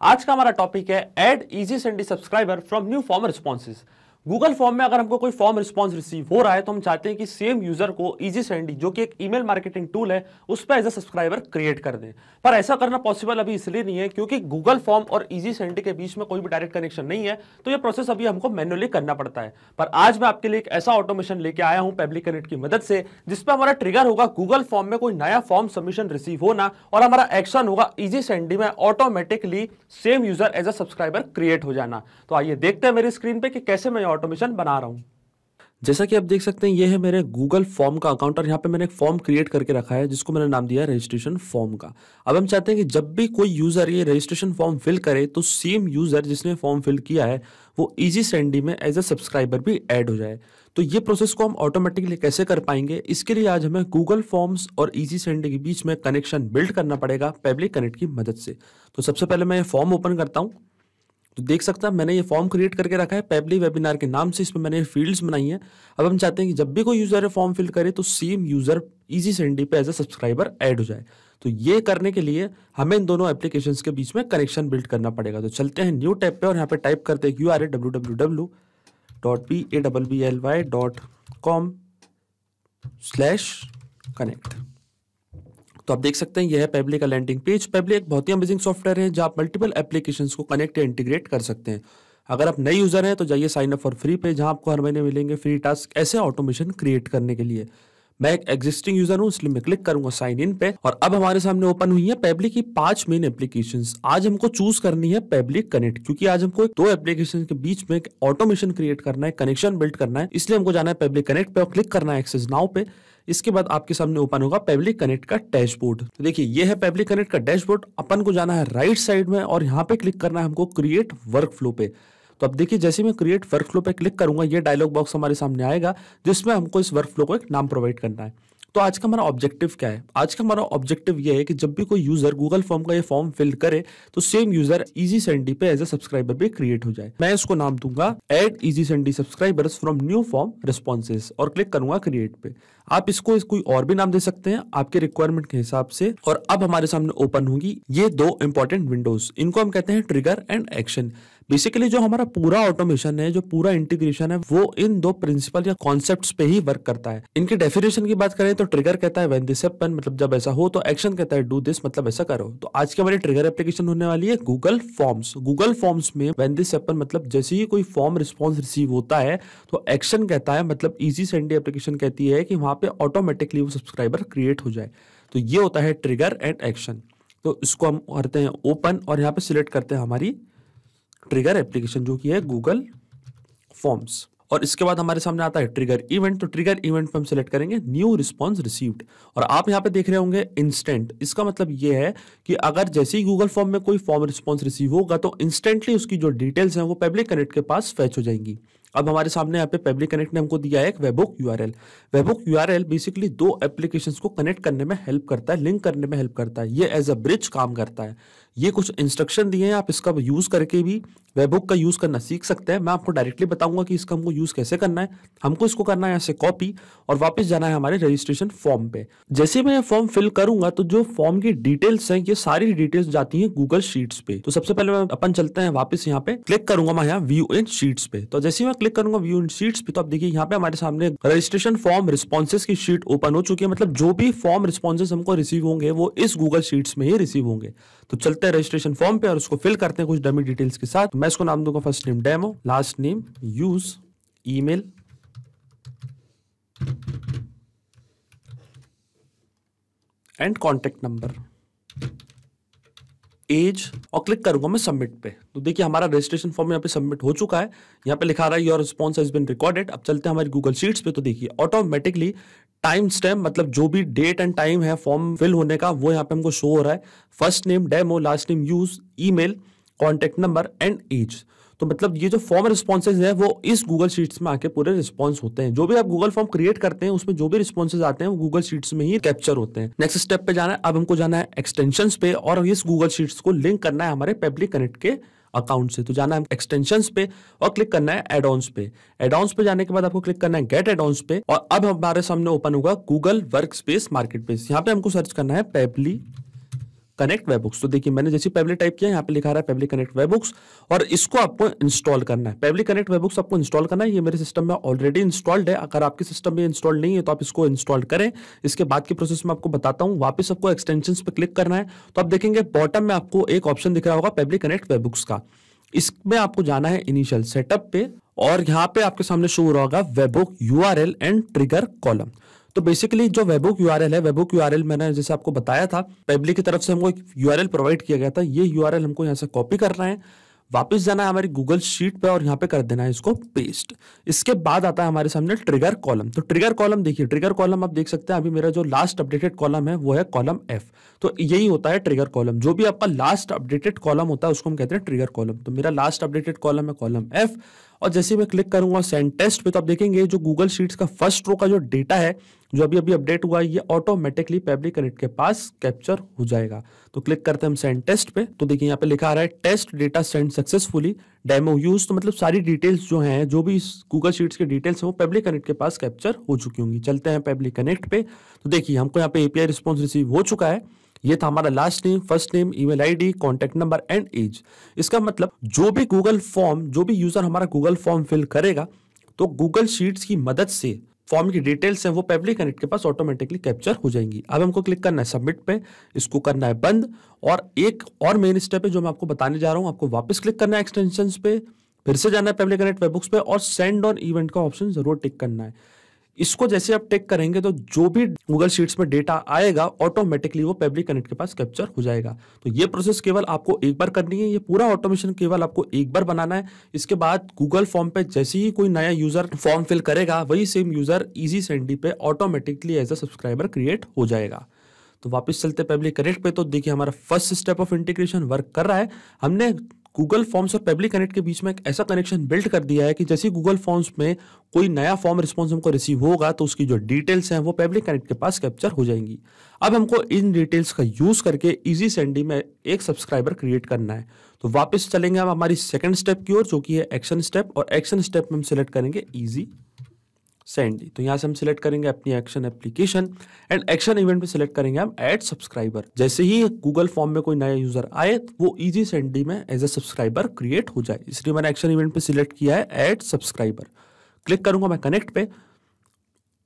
आज का हमारा टॉपिक है add easy sandy subscriber from new form responses. Google form में अगर हमको कोई फॉर्म रिस्पॉन्स रिसीव हो रहा है तो हम चाहते हैं कि सेम यूजर को इजी सेंडी, जो कि एक ईमेल मार्केटिंग टूल है, उस पर एज अ सब्सक्राइबर क्रिएट कर दें। पर ऐसा करना पॉसिबल अभी इसलिए नहीं है क्योंकि गूगल फॉर्म और इजी सेंडी के बीच में कोई भी डायरेक्ट कनेक्शन नहीं है, तो यह प्रोसेस अभी हमको मैन्युअली करना पड़ता है। पर आज मैं आपके लिए एक ऐसा ऑटोमेशन लेके आया हूं पेबली कनेक्ट की मदद से, जिसपे हमारा ट्रिगर होगा गूगल फॉर्म में कोई नया फॉर्म सबमिशन रिसीव होना और हमारा एक्शन होगा इजी सेंडी में automatically same user as a subscriber create हो जाना। तो आइए देखते हैं मेरी स्क्रीन पे कि कैसे मैं ये ऑटोमेशन बना रहा हूं। जैसा कि आप देख सकते हैं, ये है मेरे गूगल फॉर्म का अकाउंट और यहाँ पे मैंने एक फॉर्म क्रिएट करके रखा है जिसको मैंने नाम दिया है रजिस्ट्रेशन फॉर्म का। अब हम चाहते हैं कि जब भी कोई यूजर ये रजिस्ट्रेशन फॉर्म फिल करे तो सेम यूजर जिसने फॉर्म फिल किया है वो इजी सेंडी में एज अ सब्सक्राइबर भी ऐड हो जाए। तो ये प्रोसेस को हम ऑटोमेटिकली कैसे कर पाएंगे, इसके लिए आज हमें गूगल फॉर्म्स और इजी सेंडी के बीच में कनेक्शन बिल्ड करना पड़ेगा पेबली कनेक्ट की मदद से। तो सबसे पहले मैं ये फॉर्म ओपन करता हूँ। तो देख सकता है मैंने ये फॉर्म क्रिएट करके रखा है पेबली वेबिनार के नाम से, इसमें मैंने फील्ड्स बनाई हैं। अब हम चाहते हैं कि जब भी कोई यूजर फॉर्म फिल करे तो सेम यूजर इजी सेंडी पे एज अ सब्सक्राइबर ऐड हो जाए। तो ये करने के लिए हमें इन दोनों एप्लीकेशंस के बीच में कनेक्शन बिल्ड करना पड़ेगा। तो चलते हैं न्यू टैब पे और यहाँ पे टाइप करते हैं URL www.pablybly.com/connect। तो आप देख सकते हैं यह है पेबली का लैंडिंग पेज। पेबली एक बहुत ही अमेजिंग सॉफ्टवेयर है जहां आप मल्टीपल एप्लीकेशंस को कनेक्ट या इंटीग्रेट कर सकते हैं। अगर आप नए यूजर हैं तो जाइए साइन अप फॉर फ्री पे, जहां आपको हर महीने मिलेंगे फ्री टास्क ऐसे ऑटोमेशन क्रिएट करने के लिए। मैं एक एग्जिस्टिंग यूजर हूं इसलिए मैं क्लिक करूंगा साइन इन पे और अब हमारे सामने ओपन हुई है पेबली की 5 मेन एप्लीकेशंस। आज हमको चूज करनी है पेबली कनेक्ट, क्योंकि आज हमको दो एप्लीकेशन के बीच में एक ऑटोमेशन क्रिएट करना है, कनेक्शन बिल्ड करना है। इसलिए हमको जाना है पेबली कनेक्ट पे और क्लिक करना है एक्सेस नाउ पे। इसके बाद आपके सामने ओपन होगा पेबली कनेक्ट का डैशबोर्ड। तो देखिए ये है पेबली कनेक्ट का डैशबोर्ड। अपन को जाना है राइट साइड में और यहाँ पे क्लिक करना है हमको क्रिएट वर्कफ्लो पे। तो अब देखिए जैसे मैं क्रिएट वर्कफ्लो पे क्लिक करूंगा ये डायलॉग बॉक्स हमारे सामने आएगा जिसमें हमको इस वर्कफ्लो को एक नाम प्रोवाइड करना है। तो आज का हमारा ऑब्जेक्टिव क्या है? आज का हमारा ऑब्जेक्टिव ये है कि जब भी कोई यूजर गूगल फॉर्म का ये फॉर्म फिल करे तो सेम यूजर इजी सेंडी पे एज अ सब्सक्राइबर भी क्रिएट हो जाए। मैं इसको नाम दूंगा add easy sandy subscribers from new form responses और क्लिक करूंगा क्रिएट पे। आप इसको कोई और भी नाम दे सकते हैं आपके रिक्वायरमेंट के हिसाब से। और अब हमारे सामने ओपन होगी ये दो इंपॉर्टेंट विंडोज, इनको हम कहते हैं ट्रिगर एंड एक्शन। बेसिकली जो हमारा पूरा ऑटोमेशन है, जो पूरा इंटीग्रेशन है, वो इन दो प्रिंसिपल या कॉन्सेप्ट्स पे ही वर्क करता है। इनके डेफिनेशन की बात करें तो ट्रिगर कहता है व्हेन दिस हैपन, मतलब जब ऐसा हो, तो एक्शन कहता है डू दिस, मतलब ऐसा करो। तो आज की हमारी ट्रिगर एप्लीकेशन होने वाली है गूगल फॉर्म्स। गूगल फॉर्म्स में व्हेन दिस हैपन मतलब जैसे ही कोई फॉर्म रिस्पॉन्स रिसीव होता है तो एक्शन कहता है, मतलब इजी सेंडी एप्लीकेशन कहती है कि वहां पे ऑटोमेटिकली वो सब्सक्राइबर क्रिएट हो जाए। तो ये होता है ट्रिगर एंड एक्शन। तो इसको हम करते हैं ओपन और यहाँ पे सिलेक्ट करते हैं हमारी ट्रिगर एप्लीकेशन जो कि है गूगल फॉर्म्स। और इसके बाद हमारे सामने आता है ट्रिगर इवेंट। तो ट्रिगर इवेंट पे हम सिलेक्ट करेंगे न्यू रिस्पॉन्स रिसीव्ड और आप यहाँ पे देख रहे होंगे इंस्टेंट। इसका मतलब ये है कि अगर जैसे ही गूगल फॉर्म में कोई फॉर्म रिस्पॉन्स रिसीव होगा तो इंस्टेंटली उसकी जो डिटेल्स हैं वो पेबली कनेक्ट के पास फेच हो जाएंगी। अब हमारे सामने यहाँ पे पेबली कनेक्ट ने हमको दिया है एक webhook URL. Webhook URL basically दो एप्लीकेशंस को कनेक्ट करने में हेल्प करता है, लिंक करने में हेल्प करता है। ये एज अ ब्रिज काम करता है। ये कुछ इंस्ट्रक्शन दिए हैं, आप इसका यूज करके भी वेबहुक का यूज करना सीख सकते हैं। मैं आपको डायरेक्टली बताऊंगा कि इसका हमको यूज कैसे करना है। हमको इसको करना है ऐसे कॉपी और वापस जाना है हमारे रजिस्ट्रेशन फॉर्म पे। जैसे मैं फॉर्म फिल करूंगा तो जो फॉर्म की डिटेल्स हैं ये सारी डिटेल्स जाती हैं गूगल शीट्स पे। तो सबसे पहले अपन चलते हैं वापस यहाँ पे, क्लिक करूंगा मैं यहाँ व्यू इन शीट्स पे। तो जैसे मैं क्लिक करूंगा व्यू इन शीट्स पे तो आप देखिए यहाँ पे हमारे सामने रजिस्ट्रेशन फॉर्म रिस्पॉन्सेज की शीट ओपन हो चुकी है। मतलब जो भी फॉर्म रिस्पॉन्सेज हमको रिसीव होंगे वो इस गूगल शीट्स में ही रिसीव होंगे। तो चलते हैं रजिस्ट्रेशन फॉर्म पे और उसको फिल करते हैं कुछ डमी डिटेल्स के साथ। मैं इसको नाम दूंगा first name demo, last name use, email, and contact number, age और क्लिक करूंगा मैं सबमिट पे। तो देखिए हमारा रजिस्ट्रेशन फॉर्म यहाँ पे सबमिट हो चुका है। यहाँ पे लिखा रहा है your response has been recorded. अब चलते हैं हमारी गूगल शीट्स पे। तो देखिए ऑटोमेटिकली टाइम स्टैम्प, मतलब जो भी डेट एंड टाइम है फॉर्म फिल होने का वो यहाँ पे हमको शो हो रहा है। First name demo, last name use, email, contact number and age. तो मतलब ये जो फॉर्म रिस्पॉन्सेज है वो इस गूगल शीट्स में आके पूरे रिस्पॉन्स होते हैं। जो भी आप गूगल फॉर्म क्रिएट करते हैं उसमें जो भी रिस्पॉन्सेज आते हैं वो गूगल शीट्स में ही कैप्चर होते हैं। नेक्स्ट स्टेप पे जाना है। अब हमको जाना है एक्सटेंशंस पे और इस गूगल शीट्स को लिंक करना है हमारे पेबली कनेक्ट के अकाउंट से। तो जाना है एक्सटेंशंस पे और क्लिक करना है एड ऑन्स पे। एड ऑन्स पे जाने के बाद आपको क्लिक करना है गेट एड ऑन्स पे और अब हमारे सामने ओपन होगा गूगल वर्कस्पेस मार्केट प्लेस। यहाँ पे हमको सर्च करना है पेबली कनेक्ट वेबबुक्स। तो देखिए मैंने जैसे पेबली टाइप किया, यहाँ पे लिखा रहा है पेबली कनेक्ट वेबबुक्स और इसको आपको इंस्टॉल करना है। पेबली कनेक्ट वेबबुक्स आपको इंस्टॉल करना है, ये मेरे सिस्टम में ऑलरेडी इंस्टॉल्ड है। अगर आपके सिस्टम में इंस्टॉल नहीं है तो आप इसको इंस्टॉल करें। इसके बाद की प्रोसेस में आपको बताता हूँ। वापस आपको एक्सटेंशंस पे क्लिक करना है, तो आप देखेंगे बॉटम में आपको एक ऑप्शन दिख रहा होगा पेबली कनेक्ट वेबबुक्स का। इसमें आपको जाना है इनिशियल सेटअप पे और यहाँ पे आपके सामने शो हो रहा होगा WebBook URL and trigger column. तो बेसिकली जो वेबबुक यूआरएल है, वेबबुक यूआरएल मैंने जैसे आपको बताया था पेबली की तरफ से हमको एक यूआरएल प्रोवाइड किया गया था। ये यूआरएल हमको यहाँ से कॉपी करना है, वापस जाना है हमारी गूगल शीट पे और यहाँ पे कर देना है इसको पेस्ट। इसके बाद आता है हमारे सामने ट्रिगर कॉलम। तो ट्रिगर कॉलम देखिए, ट्रिगर कॉलम आप देख सकते हैं अभी मेरा जो लास्ट अपडेटेड कॉलम है वो है कॉलम एफ। तो यही होता है ट्रिगर कॉलम, जो भी आपका लास्ट अपडेटेड कॉलम होता है उसको हम कहते हैं ट्रिगर कॉलम। तो मेरा लास्ट अपडेटेड कॉलम है कॉलम एफ और जैसे मैं क्लिक करूंगा सेंड टेस्ट पे तो आप देखेंगे जो गूगल शीट्स का फर्स्ट रो का जो डेटा है जो अभी अभी अपडेट हुआ है ये ऑटोमेटिकली पेबली कनेक्ट के पास कैप्चर हो जाएगा। तो क्लिक करते हैं हम सेंड टेस्ट पे, तो देखिए यहाँ पे लिखा आ रहा है test data send successfully demo use. तो मतलब सारी डिटेल्स जो हैं, जो भी गूगल शीट्स की डिटेल्स हैं वो पेबली कनेक्ट के पास कैप्चर हो चुकी होंगी। चलते हैं पेबली कनेक्ट पे, तो देखिए हमको यहाँ पे एपीआई रिस्पॉन्स रिसीव हो चुका है। ये था हमारा last name, first name, email ID, contact number and age. इसका मतलब जो भी गूगल फॉर्म, जो भी यूजर हमारा गूगल फॉर्म फिल करेगा तो गूगल शीट्स की मदद से फॉर्म की डिटेल्स हैं वो पेबली कनेक्ट के पास ऑटोमेटिकली कैप्चर हो जाएंगी। अब हमको क्लिक करना है सबमिट पे, इसको करना है बंद और एक और मेन स्टेप है जो मैं आपको बताने जा रहा हूं। आपको वापस क्लिक करना है एक्सटेंशंस पे, फिर से जाना है पेबली कनेक्ट वेबबुक्स पे और सेंड ऑन इवेंट का ऑप्शन जरूर टिक करना है। इसको जैसे आप टिक करेंगे तो जो भी गूगल शीट्स में डेटा आएगा ऑटोमेटिकली वो पेबली कनेक्ट के पास कैप्चर हो जाएगा। तो ये प्रोसेस केवल आपको एक बार करनी है, ये पूरा ऑटोमेशन केवल आपको एक बार बनाना है। इसके बाद गूगल फॉर्म पे जैसे ही कोई नया यूजर फॉर्म फिल करेगा वही सेम यूजर इजी सेंडी पे automatically as a subscriber create हो जाएगा। तो वापस चलते पेबली कनेक्ट पे, तो देखिए हमारा first step of integration work कर रहा है। हमने गूगल फॉर्म्स और पेबली कनेक्ट के बीच में एक ऐसा कनेक्शन बिल्ड कर दिया है कि जैसे गूगल फॉर्म्स में कोई नया फॉर्म रिस्पॉन्स हमको रिसीव होगा तो उसकी जो डिटेल्स हैं वो पेबली कनेक्ट के पास कैप्चर हो जाएंगी। अब हमको इन डिटेल्स का यूज करके इजी सेंडी में एक सब्सक्राइबर क्रिएट करना है। तो वापस चलेंगे हम हमारी सेकंड स्टेप की ओर जो कि है एक्शन स्टेप, और एक्शन स्टेप में हम सिलेक्ट करेंगे इजी सेंडी। तो यहाँ से हम सिलेक्ट करेंगे अपनी action application and action event पे सिलेक्ट करेंगे हम ऐड सब्सक्राइबर। जैसे ही गूगल फॉर्म में कोई नया यूजर आए वो इजी सेंडी में एज अ सब्सक्राइबर क्रिएट हो जाए, इसलिए मैंने एक्शन इवेंट पे सिलेक्ट किया है ऐड सब्सक्राइबर। क्लिक करूंगा मैं कनेक्ट पे,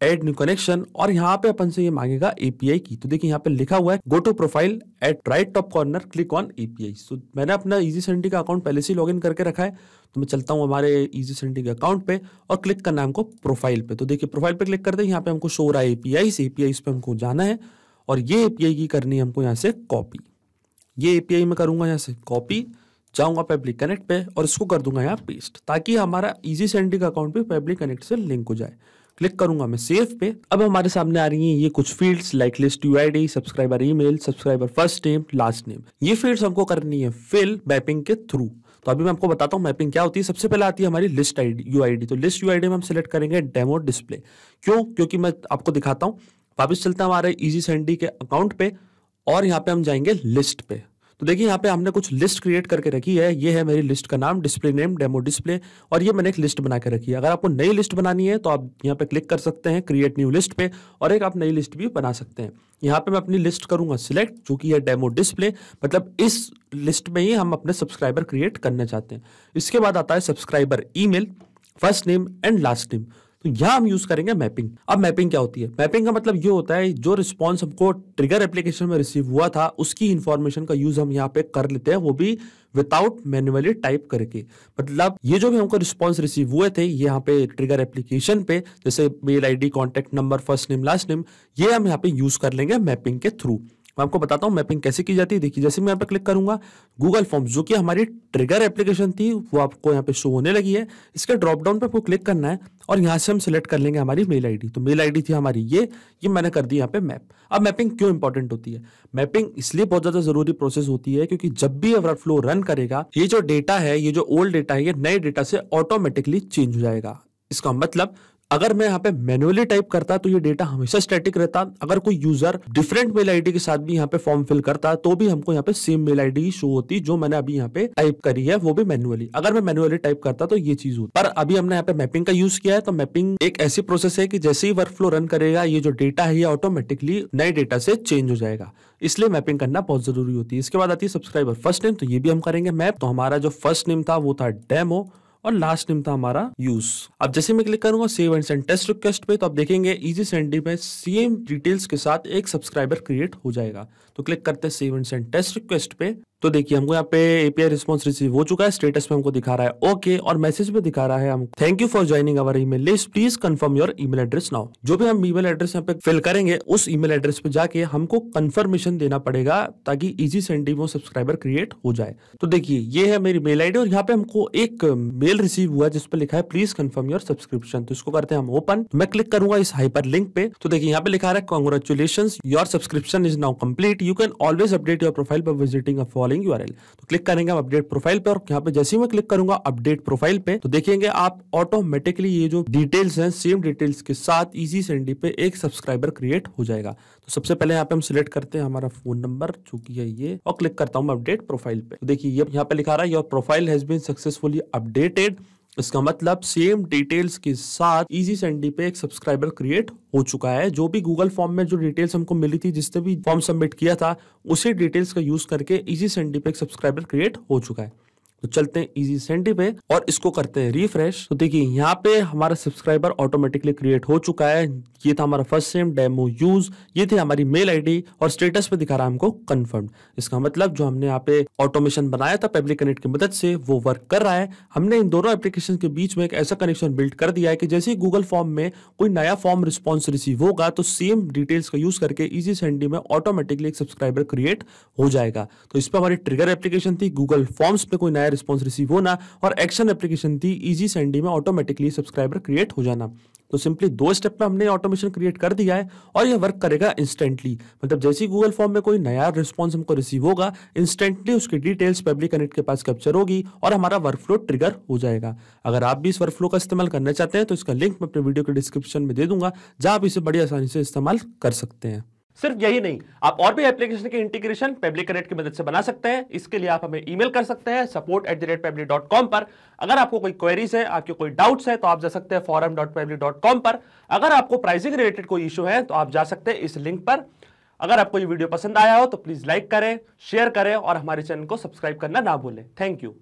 ऐड न्यू कनेक्शन, और यहाँ पे अपन से ये मांगेगा एपीआई की। तो देखिए यहाँ पे लिखा हुआ है go to profile at right top corner click on API. तो मैंने अपना इजी सेंडी का अकाउंट पहले से लॉगिन करके रखा है, तो मैं चलता हूँ हमारे इजी सेंडी के अकाउंट पे और क्लिक करना है हमको प्रोफाइल पे। तो देखिए प्रोफाइल पे क्लिक करते हैं, यहाँ पे हमको शो हो रहा है एपीआई पे हमको जाना है और ये एपीआई की करनी है हमको यहाँ से कॉपी। ये एपीआई में करूंगा यहाँ से कॉपी, जाऊंगा पेबली कनेक्ट पे और इसको कर दूंगा यहाँ पेस्ट, ताकि हमारा इजी सेंडी का अकाउंट पे पेबली कनेक्ट से लिंक हो जाए। क्लिक करूंगा मैं सेव पे। अब हमारे सामने आ रही हैं ये कुछ fields like list UID, subscriber email, subscriber first name, last name. ये फील्ड्स हमको करनी है फिल मैपिंग के थ्रू। तो अभी मैं आपको बताता हूँ मैपिंग क्या होती है। सबसे पहले आती है हमारी लिस्ट यूआईडी। तो लिस्ट यूआईडी में हम सिलेक्ट करेंगे डेमो डिस्प्ले। क्यों? क्योंकि मैं आपको दिखाता हूँ। वापस चलता हूँ हमारे इजी सेंडी के अकाउंट पे और यहाँ पे हम जाएंगे लिस्ट पे। तो देखिए यहाँ पे हमने कुछ लिस्ट क्रिएट करके रखी है। ये है मेरी लिस्ट का नाम, डिस्प्ले नेम डेमो डिस्प्ले, और ये मैंने एक लिस्ट बना के रखी है। अगर आपको नई लिस्ट बनानी है तो आप यहाँ पे क्लिक कर सकते हैं क्रिएट न्यू लिस्ट पे और एक आप नई लिस्ट भी बना सकते हैं। यहाँ पे मैं अपनी लिस्ट करूंगा सिलेक्ट, जो कि है डेमो डिस्प्ले, मतलब इस लिस्ट में ही हम अपने सब्सक्राइबर क्रिएट करना चाहते हैं। इसके बाद आता है subscriber email, first name and last name. तो यहाँ हम यूज करेंगे मैपिंग। अब मैपिंग क्या होती है? मैपिंग का मतलब ये होता है जो रिस्पॉन्स हमको ट्रिगर एप्लीकेशन में रिसीव हुआ था उसकी इंफॉर्मेशन का यूज हम यहाँ पे कर लेते हैं, वो भी विदाउट मैन्युअली टाइप करके। मतलब ये जो भी हमको रिस्पॉन्स रिसीव हुए थे ये यहाँ पे ट्रिगर एप्लीकेशन पे, जैसे mail ID, contact number, first name, last name, ये हम यहाँ पे यूज कर लेंगे मैपिंग के थ्रू। मैं आपको बताता हूँ मैपिंग कैसे की जाती है। देखिए जैसे मैं यहाँ पे क्लिक करूंगा गूगल फॉर्म्स, जो कि हमारी ट्रिगर एप्लीकेशन थी, वो आपको यहाँ पे शो होने लगी है। इसके ड्रॉप डाउन पे आपको क्लिक करना है और यहाँ से हम सिलेक्ट कर लेंगे हमारी मेल आईडी। तो मेल आईडी थी हमारी ये मैंने कर दी यहाँ पे मैप। अब मैपिंग क्यों इंपॉर्टेंट होती है? मैपिंग इसलिए बहुत ज्यादा जरूरी प्रोसेस होती है क्योंकि जब भी वर्कफ्लो रन करेगा ये जो डेटा है, ये जो ओल्ड डेटा है, ये नए डेटा से ऑटोमेटिकली चेंज हो जाएगा। इसका मतलब अगर मैं यहाँ पे मैन्युअली टाइप करता तो ये डेटा हमेशा स्टैटिक रहता। अगर कोई यूजर डिफरेंट मेल आईडी के साथ भी यहाँ पे फॉर्म फिल करता तो भी हमको यहाँ पे सेम मेल आईडी शो होती जो मैंने अभी यहाँ पे टाइप करी है, वो भी मैन्युअली। अगर मैं मैन्युअली टाइप करता तो ये चीज होती, पर अभी हमने यहाँ पे मैपिंग का यूज किया है। तो मैपिंग एक ऐसी प्रोसेस है कि जैसे ही वर्कफ्लो रन करेगा ये जो डेटा है ये ऑटोमेटिकली नए डेटा से चेंज हो जाएगा, इसलिए मैपिंग करना बहुत जरूरी होती है। इसके बाद आती है सब्सक्राइबर फर्स्ट नेम, तो ये भी हम करेंगे मैप। तो हमारा जो फर्स्ट नेम था वो था डेमो और लास्ट नेम था हमारा यूज। अब जैसे मैं क्लिक करूंगा save and send test request पे, तो आप देखेंगे इजी सेंडी में सेम डिटेल्स के साथ एक सब्सक्राइबर क्रिएट हो जाएगा। तो क्लिक करते हैं save and send test request पे, तो देखिए हमको यहाँ पे एपीआई रिस्पॉन्स रिसीव हो चुका है। स्टेटस में हमको दिखा रहा है ओके, और मैसेज में दिखा रहा है हम thank you for joining our email list, please confirm your email address now. जो भी हम ईमेल एड्रेस यहाँ पे फिल करेंगे उस ईमेल एड्रेस पे जाके हमको कंफर्मेशन देना पड़ेगा ताकि इजी सेंडी में सब्सक्राइबर क्रिएट हो जाए। तो देखिए ये है मेरी मेल आईडी और यहाँ पे हमको एक मेल रिसीव हुआ जिस पे लिखा है प्लीज कंफर्म योर सब्सक्रिप्शन। तो इसको करते हैं हम ओपन। मैं क्लिक करूंगा इस हाइपर लिंक पे, तो देखिए यहाँ पे लिखा है congratulations your subscription is now complete, you can always update your profile by visiting a following URL. तो क्लिक करेंगे हम अपडेट प्रोफाइल पे, और यहाँ पे जैसे ही मैं क्लिक करूंगा अपडेट प्रोफाइल पे तो देखेंगे आप ऑटोमेटिकली ये जो डिटेल्स हैं सेम डिटेल्स के साथ इजी सेंडी पे एक सब्सक्राइबर क्रिएट हो जाएगा। तो सबसे पहले यहाँ पे हम सिलेक्ट करते हैं हमारा फोन नंबर जो कि है ये, और क्लिक करता हूँ अपडेट प्रोफाइल पे। तो देखिए ये यहाँ पे लिखा रहा है your profile has been successfully updated. इसका मतलब सेम डिटेल्स के साथ इजी सेंडी पे एक सब्सक्राइबर क्रिएट हो चुका है। जो भी गूगल फॉर्म में जो डिटेल्स हमको मिली थी, जिसने भी फॉर्म सबमिट किया था, उसी डिटेल्स का यूज करके इजी सेंडी पे एक सब्सक्राइबर क्रिएट हो चुका है। तो चलते हैं इजी सेंडी पे और इसको करते हैं रिफ्रेश। तो देखिए यहाँ पे हमारा सब्सक्राइबर ऑटोमेटिकली क्रिएट हो चुका है। ये था हमारा फर्स्ट नेम डेमो यूज, ये थी हमारी मेल आईडी, और स्टेटस पे दिखा रहा है हमको कंफर्म्ड। इसका मतलब जो हमने यहाँ पे ऑटोमेशन बनाया था पेबली कनेक्ट की मदद से वो वर्क कर रहा है। हमने इन दोनों एप्लीकेशन के बीच में एक ऐसा कनेक्शन बिल्ड कर दिया है कि जैसे ही गूगल फॉर्म में कोई नया फॉर्म रिस्पॉन्स रिसीव होगा तो सेम डिटेल्स का यूज करके इजी सेंडी में ऑटोमेटिकली एक सब्सक्राइबर क्रिएट हो जाएगा। तो इस पर हमारी ट्रिगर एप्लीकेशन थी गूगल फॉर्म्स पे कोई नया रिस्पॉन्स रिसीव होना, और एक्शन एप्लीकेशन थी इजी सेंडी में ऑटोमेटिकली सब्सक्राइबर क्रिएट हो जाना। तो सिंपली 2 स्टेप में हमने ऑटोमेशन क्रिएट कर दिया है और ये वर्क करेगा इंस्टेंटली। मतलब जैसे ही गूगल फॉर्म में कोई नया रिस्पॉन्स हमको रिसीव होगा, इंस्टेंटली उसकी डिटेल्स पेबली कनेक्ट के पास कैप्चर होगी और हमारा वर्कफ्लो ट्रिगर हो जाएगा। अगर आप भी इस वर्कफ्लो का इस्तेमाल करना चाहते हैं तो इसका लिंक मैं अपने वीडियो के डिस्क्रिप्शन में दे दूंगा, जहां आप इसे बड़ी आसानी से इस्तेमाल कर सकते हैं। सिर्फ यही नहीं, आप और भी एप्लीकेशन के इंटीग्रेशन पेबली कनेक्ट की मदद से बना सकते हैं। इसके लिए आप हमें ईमेल कर सकते हैं support@pebly.com पर। अगर आपको कोई क्वेरीज है, आपके कोई डाउट्स है, तो आप जा सकते हैं forum.pebly.com पर। अगर आपको प्राइसिंग रिलेटेड कोई इशू है तो आप जा सकते हैं इस लिंक पर। अगर आपको ये वीडियो पसंद आया हो तो प्लीज लाइक करें, शेयर करें और हमारे चैनल को सब्सक्राइब करना ना भूलें। Thank you.